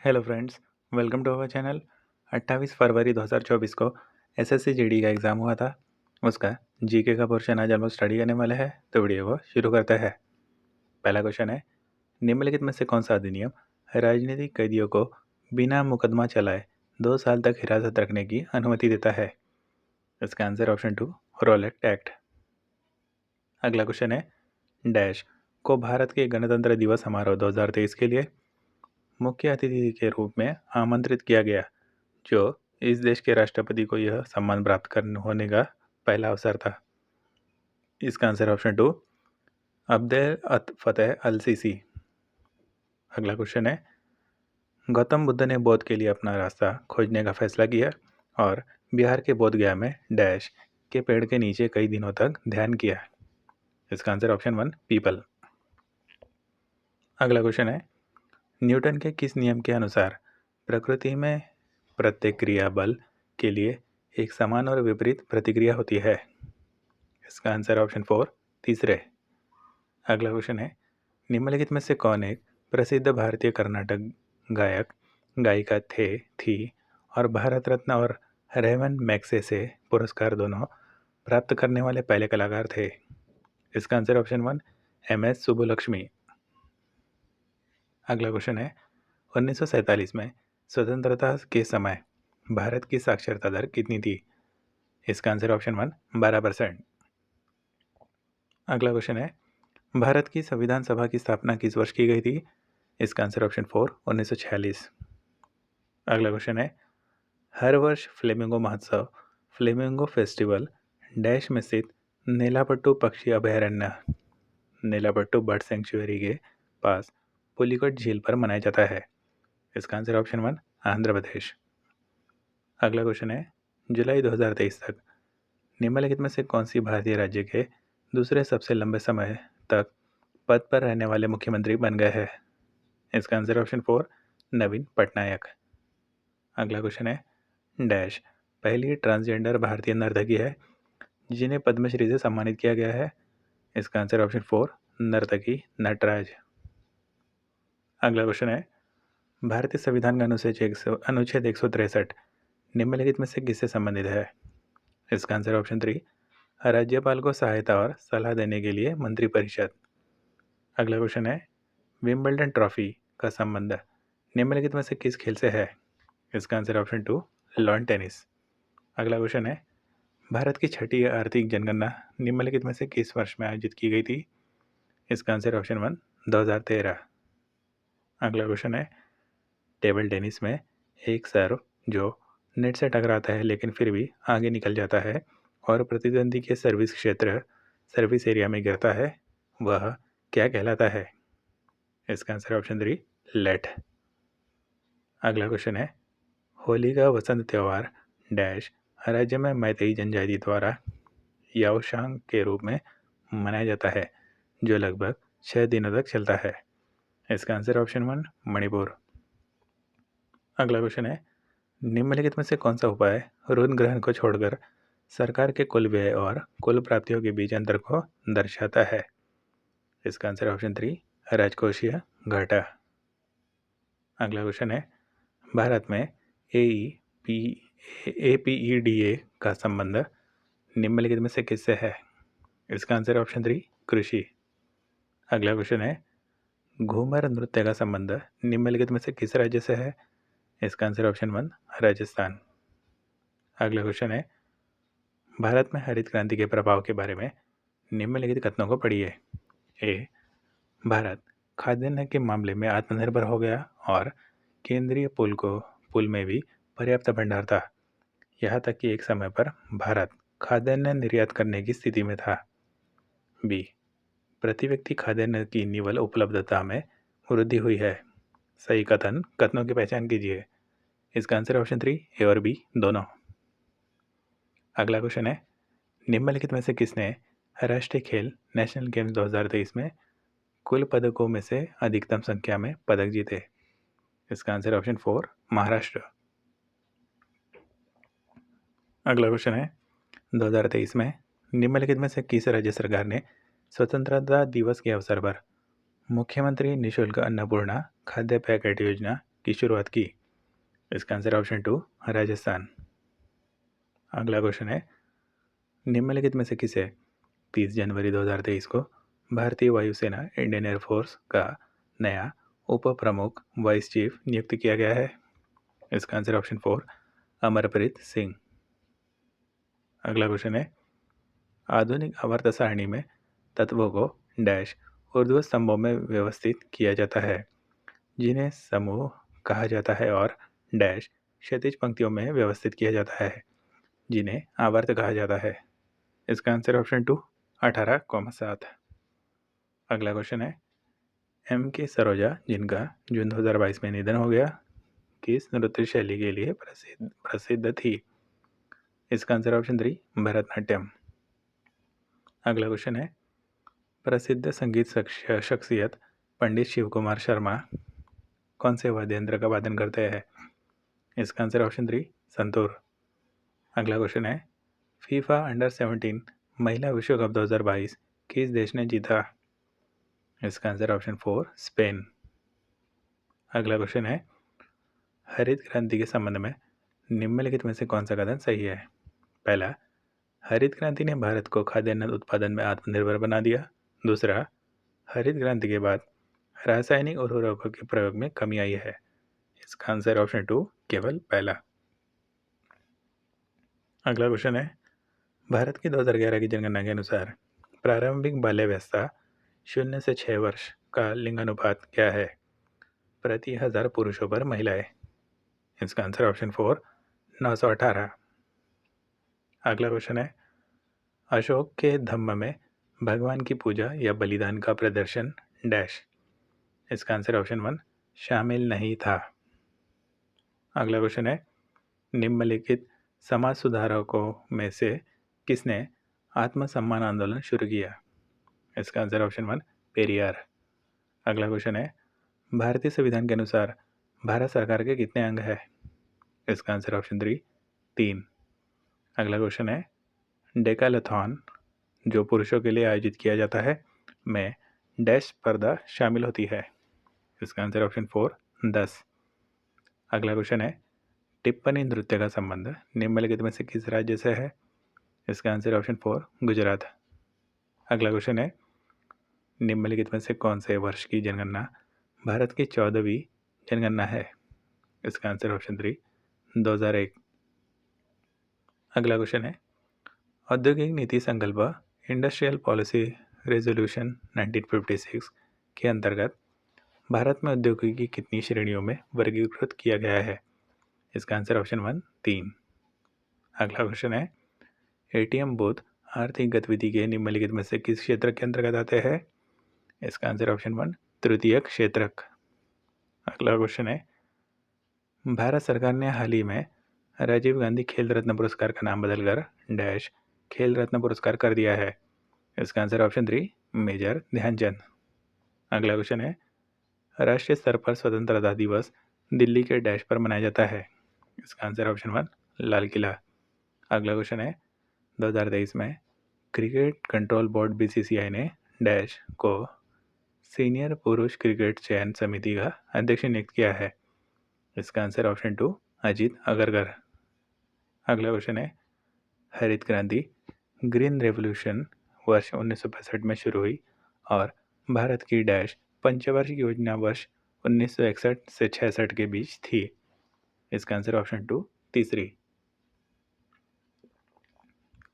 Hello friends, welcome to our channel. 28 फरवरी 2024 को SSC GD का एग्ज़ाम हुआ था। उसका जीके का पोर्शन आज हम लोग स्टडी करने वाले हैं, तो वीडियो को शुरू करते हैं। पहला क्वेश्चन है, निम्नलिखित में से कौन सा अधिनियम राजनीतिक कैदियों को बिना मुकदमा चलाए 2 साल तक हिरासत रखने की अनुमति देता है? इसका आंसर ऑप्शन 2, रोलेट एक्ट। अगला क्वेश्चन है, डैश को भारत के गणतंत्र दिवस समारोह 2023 के लिए मुख्य अतिथि के रूप में आमंत्रित किया गया, जो इस देश के राष्ट्रपति को यह सम्मान प्राप्त करने होने का पहला अवसर था। इसका आंसर ऑप्शन 2, अब्देल फतेह अल सीसी। अगला क्वेश्चन है, गौतम बुद्ध ने बौद्ध के लिए अपना रास्ता खोजने का फैसला किया और बिहार के बोध गया में डैश के पेड़ के नीचे कई दिनों तक ध्यान किया। इसका आंसर ऑप्शन 1, पीपल। अगला क्वेश्चन है, न्यूटन के किस नियम के अनुसार प्रकृति में प्रत्येक क्रिया बल के लिए एक समान और विपरीत प्रतिक्रिया होती है? इसका आंसर ऑप्शन 4, तीसरे। अगला क्वेश्चन है, निम्नलिखित में से कौन एक प्रसिद्ध भारतीय कर्नाटक गायक गायिका थी और भारत रत्न और रेमन मैग्सेसे पुरस्कार दोनों प्राप्त करने वाले पहले कलाकार थे? इसका आंसर ऑप्शन 1, MS सुब्बुलक्ष्मी। अगला क्वेश्चन है, 1947 में स्वतंत्रता के समय भारत की साक्षरता दर कितनी थी? इसका आंसर ऑप्शन 1, 12%। अगला क्वेश्चन है, भारत की संविधान सभा की स्थापना किस वर्ष की गई थी? इसका आंसर ऑप्शन 4, 1946। अगला क्वेश्चन है, हर वर्ष फ्लेमिंगो महोत्सव फ्लेमिंगो फेस्टिवल डैश में स्थित नेलापट्टू पक्षी अभयारण्य नेलापट्टू बर्ड सेंचुरी के पास पुलिकट झील पर मनाया जाता है? इसका आंसर ऑप्शन 1, आंध्र प्रदेश। अगला क्वेश्चन है, जुलाई 2023 तक निम्नलिखित में से कौन सी भारतीय राज्य के दूसरे सबसे लंबे समय तक पद पर रहने वाले मुख्यमंत्री बन गए हैं? इसका आंसर ऑप्शन 4, नवीन पटनायक। अगला क्वेश्चन है, डैश पहली ट्रांसजेंडर भारतीय नर्तकी है जिन्हें पद्मश्री से सम्मानित किया गया है? इसका आंसर ऑप्शन 4, नर्तकी नटराज। अगला क्वेश्चन है, भारतीय संविधान का अनुच्छेद 163 निम्नलिखित में से किससे संबंधित है? इसका आंसर ऑप्शन 3, राज्यपाल को सहायता और सलाह देने के लिए मंत्रिपरिषद। अगला क्वेश्चन है, विंबलडन ट्रॉफी का संबंध निम्नलिखित में से किस खेल से है? इसका आंसर ऑप्शन 2, लॉन टेनिस। अगला क्वेश्चन है, भारत की छठी आर्थिक जनगणना निम्नलिखित में से किस वर्ष में आयोजित की गई थी? इसका आंसर ऑप्शन 1, 2013। अगला क्वेश्चन है, टेबल टेनिस में एक सर्व जो नेट से टकराता है लेकिन फिर भी आगे निकल जाता है और प्रतिद्वंदी के सर्विस एरिया में गिरता है, वह क्या कहलाता है? इसका आंसर ऑप्शन 3, लेट। अगला क्वेश्चन है, होली का वसंत त्यौहार डैश राज्य में मैतेई जनजाति द्वारा याओशांग के रूप में मनाया जाता है, जो लगभग 6 दिनों तक चलता है? इसका आंसर ऑप्शन 1, मणिपुर। अगला क्वेश्चन है, निम्नलिखित में से कौन सा उपाय ऋण ग्रहण को छोड़कर सरकार के कुल व्यय और कुल प्राप्तियों के बीच अंतर को दर्शाता है? इसका आंसर ऑप्शन 3, राजकोषीय घाटा। अगला क्वेश्चन है, भारत में APEDA का संबंध निम्नलिखित में से किससे है? इसका आंसर ऑप्शन 3, कृषि। अगला क्वेश्चन है, घूमर नृत्य का संबंध निम्नलिखित में से किस राज्य से है? इसका आंसर ऑप्शन 1, राजस्थान। अगला क्वेश्चन है, भारत में हरित क्रांति के प्रभाव के बारे में निम्नलिखित कथनों को पढ़िए। ए, भारत खाद्यान्न के मामले में आत्मनिर्भर हो गया और केंद्रीय पुल में भी पर्याप्त भंडार था, यहाँ तक कि एक समय पर भारत खाद्यान्न निर्यात करने की स्थिति में था। बी, प्रति व्यक्ति खाद्यान्न की निवल उपलब्धता में वृद्धि हुई है। सही कथनों की पहचान कीजिए। इसका आंसर ऑप्शन 3, ए और बी दोनों। अगला क्वेश्चन है, निम्नलिखित में से किसने राष्ट्रीय खेल नेशनल गेम्स 2023 में कुल पदकों में से अधिकतम संख्या में पदक जीते? इसका आंसर ऑप्शन 4, महाराष्ट्र। अगला क्वेश्चन है, 2023 में निम्नलिखित में से किस राज्य सरकार ने स्वतंत्रता दिवस के अवसर पर मुख्यमंत्री निःशुल्क अन्नपूर्णा खाद्य पैकेट योजना की शुरुआत की? इसका आंसर ऑप्शन 2 राजस्थान। अगला क्वेश्चन है, निम्नलिखित में से किसे 30 जनवरी 2023 को भारतीय वायुसेना इंडियन एयरफोर्स का नया उप प्रमुख वाइस चीफ नियुक्त किया गया है? इसका आंसर ऑप्शन 4 अमरप्रीत सिंह। अगला क्वेश्चन है, आधुनिक आवर्त सारणी में तत्वों को डैश ऊर्ध्व स्तंभों में व्यवस्थित किया जाता है, जिन्हें समूह कहा जाता है, और डैश क्षैतिज पंक्तियों में व्यवस्थित किया जाता है, जिन्हें आवर्त कहा जाता है। इसका आंसर ऑप्शन 2 18,7। अगला क्वेश्चन है, एम के सरोजा, जिनका जून 2022 में निधन हो गया, किस नृत्य शैली के लिए प्रसिद्ध थी? इसका आंसर ऑप्शन 3 भरतनाट्यम। अगला क्वेश्चन है, प्रसिद्ध संगीत शख्सियत पंडित शिव कुमार शर्मा कौन से वाद्य यंत्र का वादन करते हैं? इसका आंसर ऑप्शन 3 संतूर। अगला क्वेश्चन है, फीफा अंडर 17 महिला विश्व कप 2022 किस देश ने जीता? इसका आंसर ऑप्शन 4 स्पेन। अगला क्वेश्चन है, हरित क्रांति के संबंध में निम्नलिखित में से कौन सा कथन सही है? पहला, हरित क्रांति ने भारत को खाद्यान्न उत्पादन में आत्मनिर्भर बना दिया। दूसरा, हरित क्रांति के बाद रासायनिक उर्वरकों के प्रयोग में कमी आई है। इसका आंसर ऑप्शन 2 केवल पहला। अगला क्वेश्चन है, भारत की 2011 की जनगणना के अनुसार प्रारंभिक बाल्यावस्था 0 से 6 वर्ष का लिंगानुपात क्या है प्रति 1000 पुरुषों पर महिलाएं? इसका आंसर ऑप्शन 4 918। अगला क्वेश्चन है, अशोक के धम्म में भगवान की पूजा या बलिदान का प्रदर्शन डैश। इसका आंसर ऑप्शन 1 शामिल नहीं था। अगला क्वेश्चन है, निम्नलिखित समाज सुधारकों में से किसने आत्मसम्मान आंदोलन शुरू किया? इसका आंसर ऑप्शन 1 पेरियार। अगला क्वेश्चन है, भारतीय संविधान के अनुसार भारत सरकार के कितने अंग हैं? इसका आंसर ऑप्शन 3 अगला क्वेश्चन है, डेकाथलॉन जो पुरुषों के लिए आयोजित किया जाता है में डैश स्पर्धा शामिल होती है? इसका आंसर ऑप्शन 4 10। अगला क्वेश्चन है, टिप्पणी नृत्य का संबंध निम्नलिखित में से किस राज्य से है? इसका आंसर ऑप्शन 4 गुजरात। अगला क्वेश्चन है, निम्नलिखित में से कौन से वर्ष की जनगणना भारत की 14वीं जनगणना है? इसका आंसर ऑप्शन 3 2001। अगला क्वेश्चन है, औद्योगिक नीति संकल्प इंडस्ट्रियल पॉलिसी रेजोल्यूशन 1956 के अंतर्गत भारत में औद्योगिकी की कितनी श्रेणियों में वर्गीकृत किया गया है? इसका आंसर ऑप्शन 1 3। अगला क्वेश्चन है, एटीएम बूथ आर्थिक गतिविधि के निम्नलिखित में से किस क्षेत्र के अंतर्गत आते हैं? इसका आंसर ऑप्शन 1 तृतीय क्षेत्रक। अगला क्वेश्चन है, भारत सरकार ने हाल ही में राजीव गांधी खेल रत्न पुरस्कार का नाम बदलकर डैश खेल रत्न पुरस्कार कर दिया है? इसका आंसर ऑप्शन 3 मेजर ध्यानचंद। अगला क्वेश्चन है, राष्ट्रीय स्तर पर स्वतंत्रता दिवस दिल्ली के डैश पर मनाया जाता है? इसका आंसर ऑप्शन 1 लाल किला। अगला क्वेश्चन है, 2023 में क्रिकेट कंट्रोल बोर्ड बीसीसीआई ने डैश को सीनियर पुरुष क्रिकेट चयन समिति का अध्यक्ष नियुक्त किया है? इसका आंसर ऑप्शन 2 अजीत अगरकर। अगला क्वेश्चन है, हरित क्रांति ग्रीन रेवोल्यूशन वर्ष 1965 में शुरू हुई और भारत की डैश पंचवार्षिक योजना वर्ष 1961 से 66 के बीच थी? इसका आंसर ऑप्शन 2 तीसरी।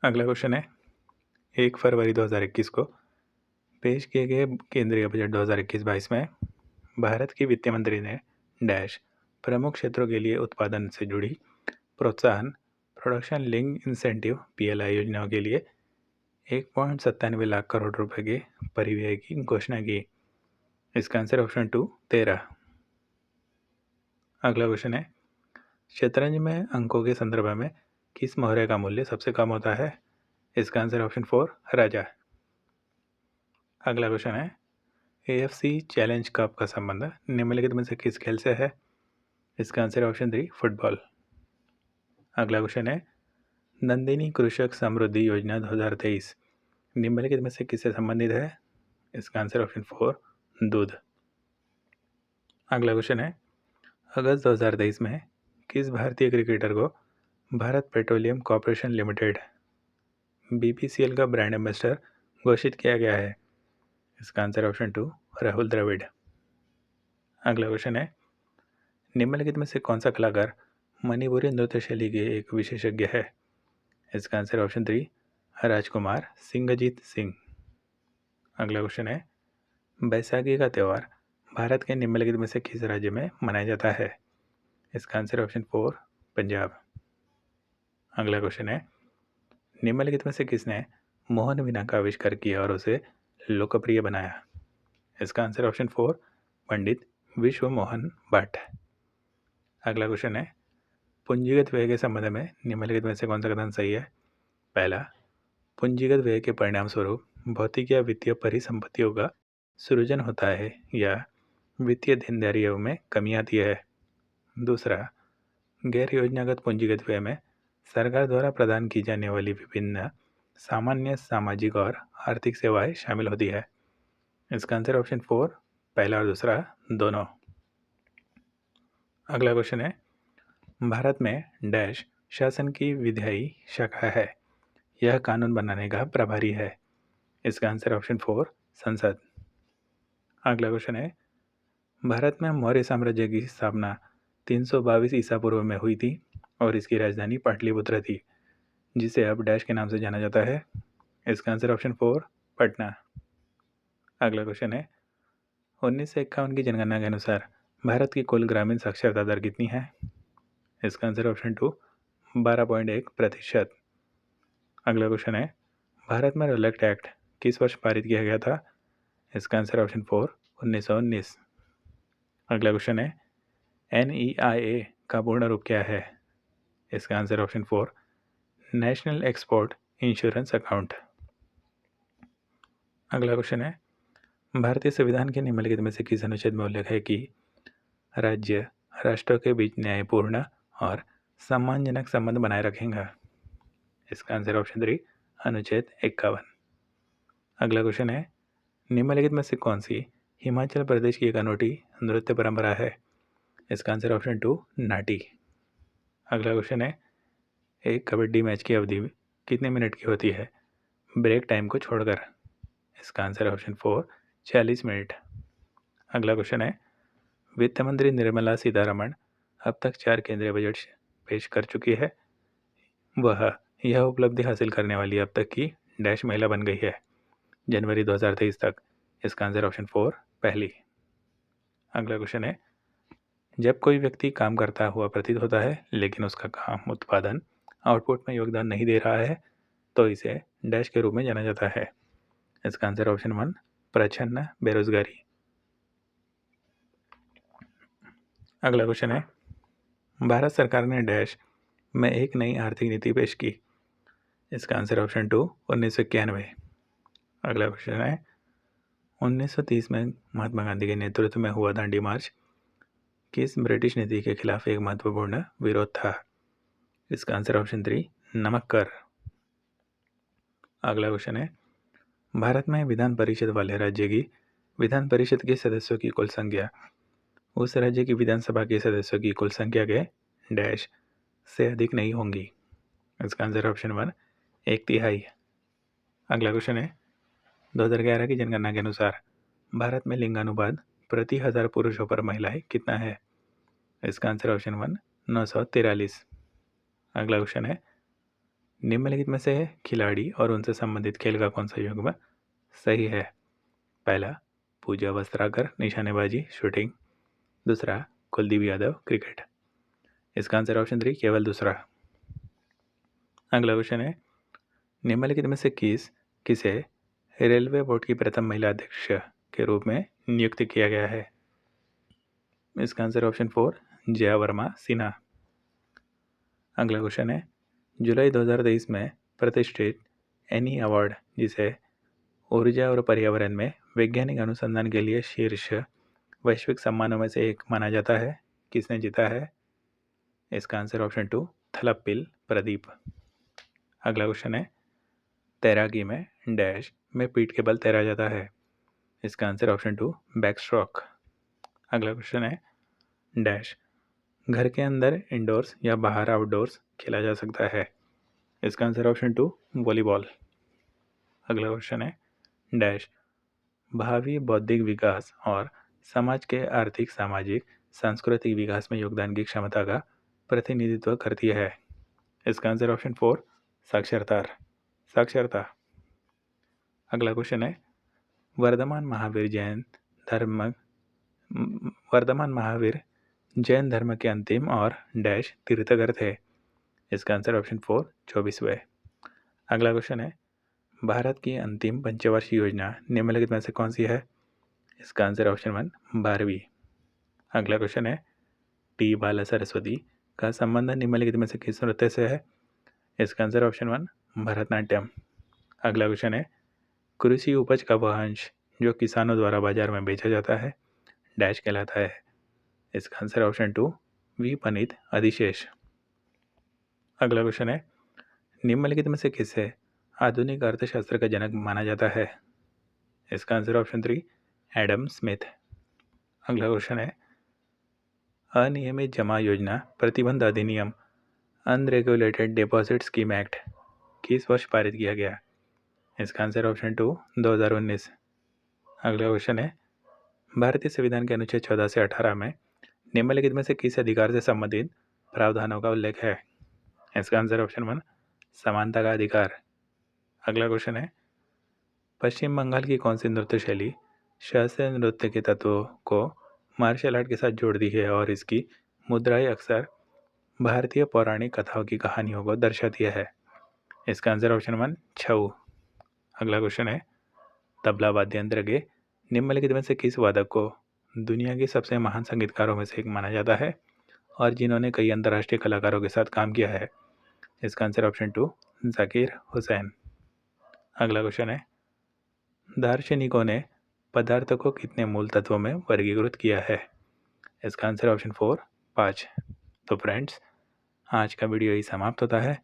अगला क्वेश्चन है, 1 फरवरी 2021 को पेश किए गए केंद्रीय बजट 2021-22 में भारत की वित्त मंत्री ने डैश प्रमुख क्षेत्रों के लिए उत्पादन से जुड़ी प्रोत्साहन प्रोडक्शन लिंक इंसेंटिव पीएलआई योजनाओं के लिए 1.97 लाख करोड़ रुपए के परिव्यय की घोषणा की? इसका आंसर ऑप्शन 2 13। अगला क्वेश्चन है, शतरंज में अंकों के संदर्भ में किस मोहरे का मूल्य सबसे कम होता है? इसका आंसर ऑप्शन 4 राजा। अगला क्वेश्चन है, एएफसी चैलेंज कप का संबंध निम्नलिखित में से किस खेल से है? इसका आंसर ऑप्शन 3 फुटबॉल। अगला क्वेश्चन है, नंदिनी कृषक समृद्धि योजना 2023 निम्नलिखित में से किससे संबंधित है? इसका आंसर ऑप्शन 4 दूध। अगला क्वेश्चन है, अगस्त 2023 में किस भारतीय क्रिकेटर को Bharat petroleum corporation limited BPCL का ब्रांड एम्बेसडर घोषित किया गया है? इसका आंसर ऑप्शन 2 राहुल द्रविड़। अगला क्वेश्चन है, निम्नलिखित में से कौन सा कलाकार मणिपुरी नृत्य शैली के एक विशेषज्ञ है? इसका आंसर ऑप्शन 3 राजकुमार सिंघजीत सिंह। अगला क्वेश्चन है, बैसाखी का त्यौहार भारत के निम्नलिखित में से किस राज्य में मनाया जाता है? इसका आंसर ऑप्शन 4 पंजाब। अगला क्वेश्चन है, निम्नलिखित में से किसने मोहन वीणा का आविष्कार किया और उसे लोकप्रिय बनाया? इसका आंसर ऑप्शन 4 पंडित विश्व मोहन भट्ट। अगला क्वेश्चन है, पूंजीगत व्यय के संबंध में निम्नलिखित में से कौन सा कथन सही है? पहला, पूंजीगत व्यय के परिणाम स्वरूप भौतिक या वित्तीय परिसंपत्तियों का सृजन होता है या वित्तीय देनदारियों में कमी आती है। दूसरा, गैर योजनागत पूंजीगत व्यय में सरकार द्वारा प्रदान की जाने वाली विभिन्न सामान्य सामाजिक और आर्थिक सेवाएं शामिल होती है। इसका आंसर ऑप्शन 4 पहला और दूसरा दोनों। अगला क्वेश्चन है, भारत में डैश शासन की विधायी शाखा है, यह कानून बनाने का प्रभारी है। इसका आंसर ऑप्शन 4 संसद। अगला क्वेश्चन है, भारत में मौर्य साम्राज्य की स्थापना 322 ईसा पूर्व में हुई थी और इसकी राजधानी पाटलिपुत्र थी, जिसे अब डैश के नाम से जाना जाता है। इसका आंसर ऑप्शन 4 पटना। अगला क्वेश्चन है, 1951 की जनगणना के अनुसार भारत की कुल ग्रामीण साक्षरता दर कितनी है? इसका आंसर ऑप्शन 2 12.1%। अगला क्वेश्चन है, भारत में रोलेक्ट एक्ट किस वर्ष पारित किया गया था? इसका आंसर ऑप्शन 4 1919। अगला क्वेश्चन है, NEIA का पूर्ण रूप क्या है? इसका answer option 4 national export insurance account. अगला क्वेश्चन है, भारतीय संविधान के निम्नलिखित में से किस अनुच्छेद में उल्लेख है कि राज्य राष्ट्रों के बीच न्यायपूर्ण और सम्मानजनक संबंध बनाए रखेंगे? इसका आंसर ऑप्शन 3 अनुच्छेद 51। अगला क्वेश्चन है, निम्नलिखित में से कौन सी हिमाचल प्रदेश की एक अनूठी नृत्य परंपरा है? इसका आंसर ऑप्शन 2 नाटी। अगला क्वेश्चन है, एक कबड्डी मैच की अवधि कितने मिनट की होती है ब्रेक टाइम को छोड़कर? इसका आंसर ऑप्शन 4 46 मिनट। अगला क्वेश्चन है, वित्त मंत्री निर्मला सीतारमण अब तक 4 केंद्रीय बजट पेश कर चुकी है। वह यह उपलब्धि हासिल करने वाली अब तक की डैश महिला बन गई है जनवरी 2023 तक? इसका आंसर ऑप्शन 4 पहली। अगला क्वेश्चन है, जब कोई व्यक्ति काम करता हुआ प्रतीत होता है लेकिन उसका काम उत्पादन आउटपुट में योगदान नहीं दे रहा है तो इसे डैश के रूप में जाना जाता है? इसका आंसर ऑप्शन 1 प्रच्छन्न बेरोजगारी। अगला क्वेश्चन है, भारत सरकार ने डैश में एक नई आर्थिक नीति पेश की? इसका आंसर ऑप्शन 2 1991। अगला क्वेश्चन है, 1930 में महात्मा गांधी के नेतृत्व में हुआ दांडी मार्च किस ब्रिटिश नीति के खिलाफ एक महत्वपूर्ण विरोध था? इसका आंसर ऑप्शन 3 नमक कर। अगला क्वेश्चन है, भारत में विधान परिषद वाले राज्य की विधान परिषद के सदस्यों की कुल संख्या उस राज्य की विधानसभा के सदस्यों की कुल संख्या के डैश से अधिक नहीं होंगी? इसका आंसर ऑप्शन 1 1/3। अगला क्वेश्चन है, 2011 की जनगणना के अनुसार भारत में लिंगानुपात प्रति 1000 पुरुषों पर महिलाएं कितना है? इसका आंसर ऑप्शन 1 943। अगला क्वेश्चन है, निम्नलिखित में से खिलाड़ी और उनसे संबंधित खेल का कौन सा युग्म सही है? पहला, पूजा वस्त्राकर निशानेबाजी शूटिंग। दूसरा, कुलदीप यादव क्रिकेट। इसका आंसर ऑप्शन 3 केवल दूसरा। अगला क्वेश्चन है, निम्नलिखित में से किसे रेलवे बोर्ड की प्रथम महिला अध्यक्ष के रूप में नियुक्त किया गया है? इसका आंसर ऑप्शन 4 जया वर्मा सिन्हा। अगला क्वेश्चन है, जुलाई 2023 में प्रतिष्ठित एनी अवार्ड, जिसे ऊर्जा और पर्यावरण में वैज्ञानिक अनुसंधान के लिए शीर्ष वैश्विक सम्मानों में से एक माना जाता है, किसने जीता है? इसका आंसर ऑप्शन 2 थलप्पिल प्रदीप। अगला क्वेश्चन है, तैराकी में डैश में पीठ के बल तैरा जाता है? इसका आंसर ऑप्शन 2 बैक स्ट्रोक। अगला क्वेश्चन है, डैश घर के अंदर इंडोर्स या बाहर आउटडोर्स खेला जा सकता है। इसका आंसर ऑप्शन 2 वॉलीबॉल। अगला क्वेश्चन है डैश भावी बौद्धिक विकास और समाज के आर्थिक, सामाजिक, सांस्कृतिक विकास में योगदान की क्षमता का प्रतिनिधित्व करती है। इसका आंसर ऑप्शन 4 साक्षरता। अगला क्वेश्चन है वर्धमान महावीर जैन धर्म के अंतिम और डैश तीर्थकर थे। इसका आंसर ऑप्शन 4 24वें। अगला क्वेश्चन है भारत की अंतिम पंचवार्षिक योजना निम्नलिखित में से कौन सी है। इसका आंसर ऑप्शन 1 12वीं। अगला क्वेश्चन है टी बाला सरस्वती का संबंध निम्नलिखित में से किस नृत्य से है। इसका आंसर ऑप्शन 1 भरतनाट्यम। अगला क्वेश्चन है कृषि उपज का वह अंश जो किसानों द्वारा बाजार में बेचा जाता है डैश कहलाता है। इसका आंसर ऑप्शन 2 विपणित अधिशेष। अगला क्वेश्चन है निम्नलिखित में से किसे आधुनिक अर्थशास्त्र का जनक माना जाता है। इसका आंसर ऑप्शन 3 एडम स्मिथ। अगला क्वेश्चन है अनियमित जमा योजना प्रतिबंध अधिनियम अनरेगुलेटेड डिपॉजिट स्कीम एक्ट किस वर्ष पारित किया गया। इसका आंसर ऑप्शन 2 2019। अगला क्वेश्चन है भारतीय संविधान के अनुच्छेद 14 से 18 में निम्नलिखित में से किस अधिकार से संबंधित प्रावधानों का उल्लेख है। इसका आंसर ऑप्शन 1 समानता का अधिकार। अगला क्वेश्चन है पश्चिम बंगाल की कौन सी नृत्य शैली शास्त्रीय नृत्य के तत्वों को मार्शल आर्ट के साथ जोड़ती है और इसकी मुद्राएं अक्सर भारतीय पौराणिक कथाओं की कहानियों को दर्शाती है। इसका आंसर ऑप्शन 1 छऊ। अगला क्वेश्चन है तबला वाद्य यंत्र के निम्नलिखित में से किस वादक को दुनिया के सबसे महान संगीतकारों में से एक माना जाता है और जिन्होंने कई अंतर्राष्ट्रीय कलाकारों के साथ काम किया है। इसका आंसर ऑप्शन 2 जाकिर हुसैन। अगला क्वेश्चन है दार्शनिकों ने पदार्थ को कितने मूल तत्वों में वर्गीकृत किया है। इसका आंसर ऑप्शन 4 5। तो फ्रेंड्स आज का वीडियो ही समाप्त होता है।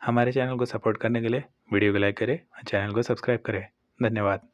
हमारे चैनल को सपोर्ट करने के लिए वीडियो को लाइक करें और चैनल को सब्सक्राइब करें। धन्यवाद।